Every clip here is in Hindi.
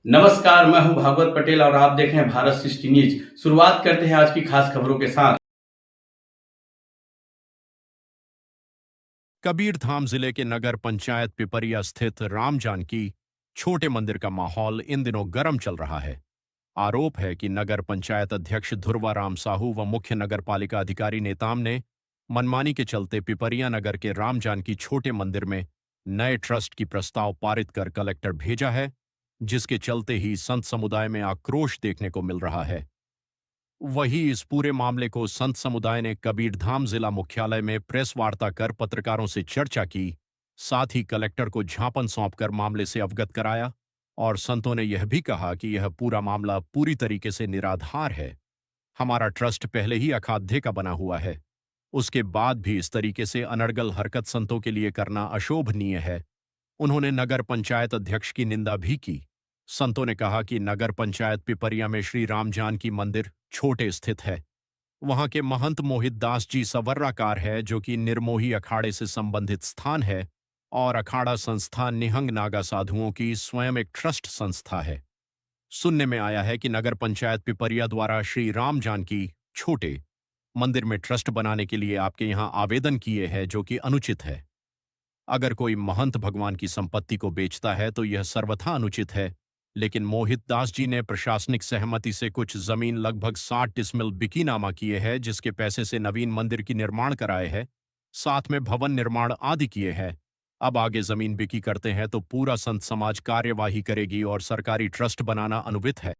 नमस्कार, मैं हूं भागवत पटेल और आप देख रहे हैं भारत 60 न्यूज। शुरुआत करते हैं आज की खास खबरों के साथ। कबीरधाम जिले के नगर पंचायत पिपरिया स्थित राम जानकी छोटे मंदिर का माहौल इन दिनों गर्म चल रहा है। आरोप है कि नगर पंचायत अध्यक्ष ध्रुवा राम साहू व मुख्य नगर पालिका अधिकारी नेताम ने मनमानी के चलते पिपरिया नगर के राम जानकी छोटे मंदिर में नए ट्रस्ट की प्रस्ताव पारित कर कलेक्टर भेजा है, जिसके चलते ही संत समुदाय में आक्रोश देखने को मिल रहा है। वहीं इस पूरे मामले को संत समुदाय ने कबीरधाम जिला मुख्यालय में प्रेस वार्ता कर पत्रकारों से चर्चा की, साथ ही कलेक्टर को ज्ञापन सौंपकर मामले से अवगत कराया और संतों ने यह भी कहा कि यह पूरा मामला पूरी तरीके से निराधार है। हमारा ट्रस्ट पहले ही अखाद्य का बना हुआ है, उसके बाद भी इस तरीके से अनर्गल हरकत संतों के लिए करना अशोभनीय है। उन्होंने नगर पंचायत अध्यक्ष की निंदा भी की। संतों ने कहा कि नगर पंचायत पिपरिया में श्री राम जानकी मंदिर छोटे स्थित है। वहां के महंत मोहित दास जी सवर्राकार है, जो कि निर्मोही अखाड़े से संबंधित स्थान है और अखाड़ा संस्था निहंग नागा साधुओं की स्वयं एक ट्रस्ट संस्था है। सुनने में आया है कि नगर पंचायत पिपरिया द्वारा श्री राम जानकी छोटे मंदिर में ट्रस्ट बनाने के लिए आपके यहां आवेदन किए हैं, जो कि अनुचित है। अगर कोई महंत भगवान की संपत्ति को बेचता है तो यह सर्वथा अनुचित है, लेकिन मोहित दास जी ने प्रशासनिक सहमति से कुछ जमीन लगभग 60 डिसमिल बिकीनामा किए हैं, जिसके पैसे से नवीन मंदिर की निर्माण कराए हैं, साथ में भवन निर्माण आदि किए हैं। अब आगे जमीन बिकी करते हैं तो पूरा संत समाज कार्यवाही करेगी और सरकारी ट्रस्ट बनाना अनुचित है।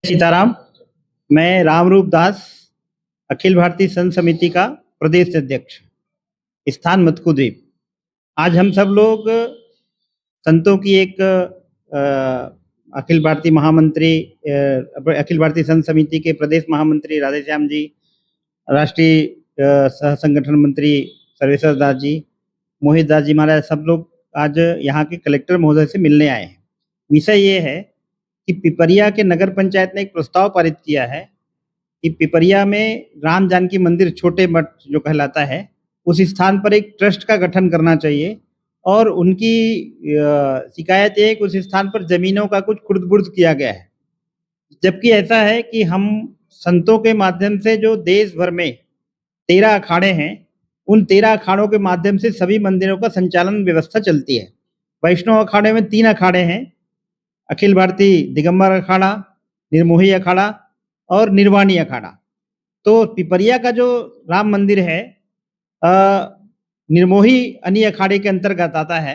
सीताराम, मैं रामरूप दास, अखिल भारतीय संत समिति का प्रदेश अध्यक्ष, स्थान मत्कू द्वीप। आज हम सब लोग संतों की एक अखिल भारतीय महामंत्री, अखिल भारतीय संत समिति के प्रदेश महामंत्री राधेश्याम जी, राष्ट्रीय सह संगठन मंत्री सर्वेश्वर दास जी, मोहित दास जी महाराज, सब लोग आज यहाँ के कलेक्टर महोदय से मिलने आए हैं। विषय ये है कि पिपरिया के नगर पंचायत ने एक प्रस्ताव पारित किया है कि पिपरिया में राम जानकी मंदिर छोटे मठ जो कहलाता है, उस स्थान पर एक ट्रस्ट का गठन करना चाहिए और उनकी शिकायत ये है कि उस स्थान पर जमीनों का कुछ खुर्द-बुर्द किया गया है। जबकि ऐसा है कि हम संतों के माध्यम से जो देश भर में 13 अखाड़े हैं, उन 13 अखाड़ों के माध्यम से सभी मंदिरों का संचालन व्यवस्था चलती है। वैष्णव अखाड़े में 3 अखाड़े हैं, अखिल भारतीय दिगंबर अखाड़ा, निर्मोही अखाड़ा और निर्वाणी अखाड़ा। तो पिपरिया का जो राम मंदिर है, निर्मोही अन्य अखाड़े के अंतर्गत आता है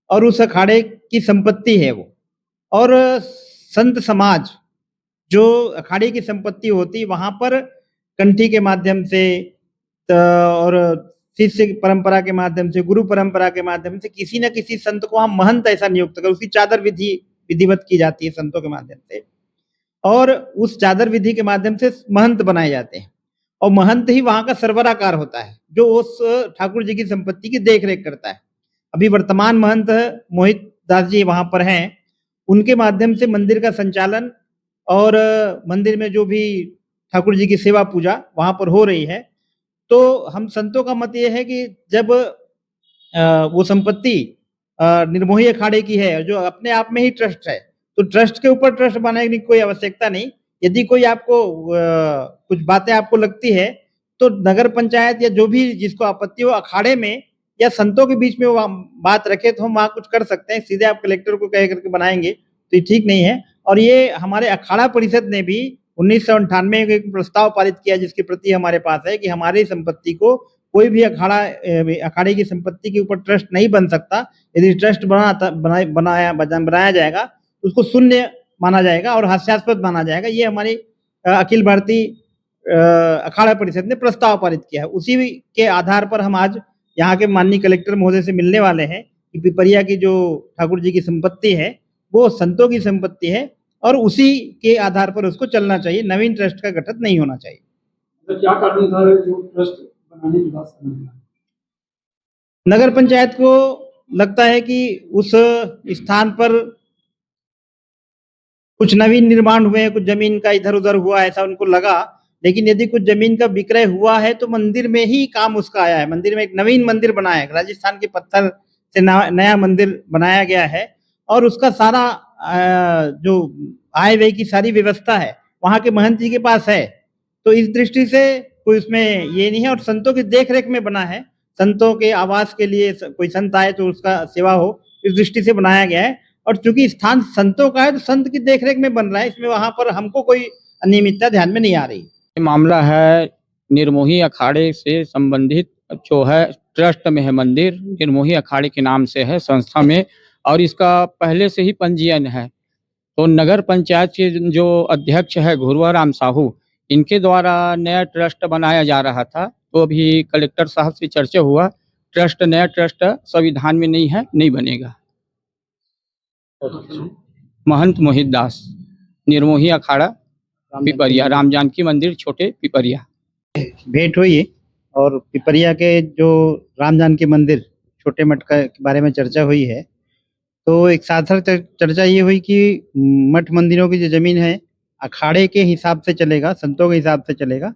और उस अखाड़े की संपत्ति है वो। और संत समाज जो अखाड़े की संपत्ति होती, वहाँ पर कंठी के माध्यम से और शिष्य परंपरा के माध्यम से, गुरु परंपरा के माध्यम से किसी न किसी संत को हम महंत ऐसा नियुक्त कर, उसकी चादर विधिवत की जाती है संतों के माध्यम से और उस चादर विधि के माध्यम से महंत बनाए जाते हैं और महंत ही वहाँ का सरबराकार होता है, जो उस ठाकुर जी की संपत्ति की देख-रेख करता है। अभी वर्तमान महंत मोहित दास जी वहाँ पर हैं, उनके माध्यम से मंदिर का संचालन और मंदिर में जो भी ठाकुर जी की सेवा पूजा वहाँ पर हो रही है। तो हम संतों का मत ये है कि जब वो संपत्ति निर्मोही अखाड़े की है, जो अपने आप में ही ट्रस्ट है, तो ट्रस्ट के ऊपर ट्रस्ट बनाने की कोई आवश्यकता नहीं। यदि कोई आपको कुछ बातें आपको लगती है, तो नगर पंचायत या जो भी जिसको आपत्ति हो, अखाड़े में या संतों के बीच में वो बात रखे तो हम वहाँ कुछ कर सकते हैं। सीधे आप कलेक्टर को कह करके बनाएँगे, तो ये ठीक नहीं है। और ये हमारे अखाड़ा परिषद ने भी 1998 में एक प्रस्ताव पारित किया, जिसकी प्रति हमारे पास है कि हमारी संपत्ति को कोई भी अखाड़े की संपत्ति के ऊपर ट्रस्ट नहीं बन सकता। यदि ट्रस्ट बनाया जाएगा तो उसको शून्य माना जाएगा और हास्यास्पद माना जाएगा। ये हमारी अखिल भारतीय अखाड़ा परिषद ने प्रस्ताव पारित किया है। उसी के आधार पर हम आज यहाँ के माननीय कलेक्टर महोदय से मिलने वाले हैं कि पिपरिया की जो ठाकुर जी की संपत्ति है, वो संतों की संपत्ति है और उसी के आधार पर उसको चलना चाहिए, नवीन ट्रस्ट का गठन नहीं होना चाहिए। तो क्या कारण था जो ट्रस्ट बनाने की बात समझ में आई? नगर पंचायत को लगता है कि उस स्थान पर कुछ नवीन निर्माण हुए हैं, कुछ जमीन का इधर-उधर हुआ है, ऐसा उनको लगा। लेकिन यदि कुछ जमीन का विक्रय हुआ है तो मंदिर में ही काम उसका आया है। मंदिर में एक नवीन मंदिर बनाया है, राजस्थान के पत्थर से नया मंदिर बनाया गया है और उसका सारा जो आय व्यय की सारी व्यवस्था है वहाँ के महंत जी के पास है। तो इस दृष्टि से कोई उसमें ये नहीं है, और संतों की देखरेख में बना है। संतों के आवास के लिए कोई संत आए तो उसका सेवा हो, इस दृष्टि से बनाया गया है। और चूंकि स्थान संतों का है तो संत की देखरेख में बन रहा है, इसमें वहां पर हमको कोई अनियमितता ध्यान में नहीं आ रही। ये मामला है निर्मोही अखाड़े से संबंधित, जो है ट्रस्ट में है मंदिर, निर्मोही अखाड़े के नाम से है संस्था में, और इसका पहले से ही पंजीयन है। तो नगर पंचायत के जो अध्यक्ष है घुरवा राम साहू, इनके द्वारा नया ट्रस्ट बनाया जा रहा था। तो अभी कलेक्टर साहब से चर्चा हुआ, नया ट्रस्ट संविधान में नहीं है, नहीं बनेगा। महंत मोहित दास, निर्मोही अखाड़ा पिपरिया, राम जानकी मंदिर छोटे पिपरिया। भेंट हुई है और पिपरिया के जो राम जानकी मंदिर छोटे मठ के बारे में चर्चा हुई है। तो एक सार्थक चर्चा ये हुई कि मठ मंदिरों की जो जमीन है अखाड़े के हिसाब से चलेगा, संतों के हिसाब से चलेगा,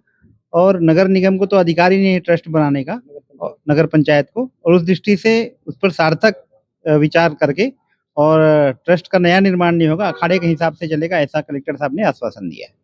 और नगर निगम को तो अधिकार ही नहीं है ट्रस्ट बनाने का, और नगर पंचायत को, और उस दृष्टि से उस पर सार्थक विचार करके और ट्रस्ट का नया निर्माण नहीं होगा, अखाड़े के हिसाब से चलेगा, ऐसा कलेक्टर साहब ने आश्वासन दिया है।